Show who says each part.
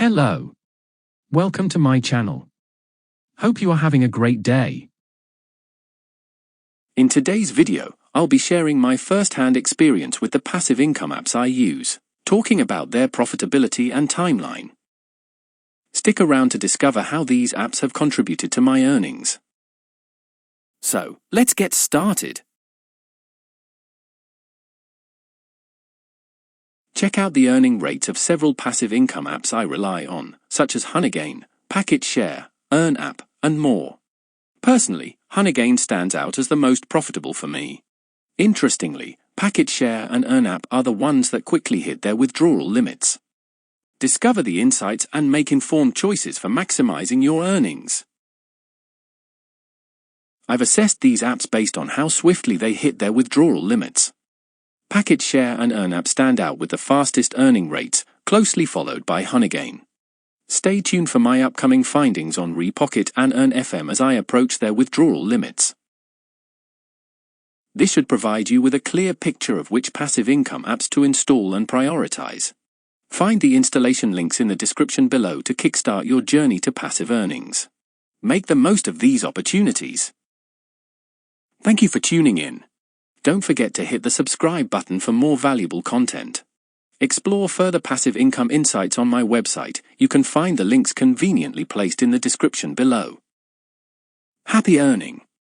Speaker 1: Hello. Welcome to my channel. Hope you are having a great day.
Speaker 2: In today's video, I'll be sharing my first-hand experience with the passive income apps I use, talking about their profitability and timeline. Stick around to discover how these apps have contributed to my earnings. So, let's get started. Check out the earning rates of several passive income apps I rely on, such as Honeygain, Packet Share, EarnApp, and more. Personally, Honeygain stands out as the most profitable for me. Interestingly, Packet Share and EarnApp are the ones that quickly hit their withdrawal limits. Discover the insights and make informed choices for maximizing your earnings. I've assessed these apps based on how swiftly they hit their withdrawal limits. Packet Share and EarnApp stand out with the fastest earning rates, closely followed by Honeygain. Stay tuned for my upcoming findings on Repocket and EarnFM as I approach their withdrawal limits. This should provide you with a clear picture of which passive income apps to install and prioritize. Find the installation links in the description below to kickstart your journey to passive earnings. Make the most of these opportunities. Thank you for tuning in. Don't forget to hit the subscribe button for more valuable content. Explore further passive income insights on my website. You can find the links conveniently placed in the description below. Happy earning!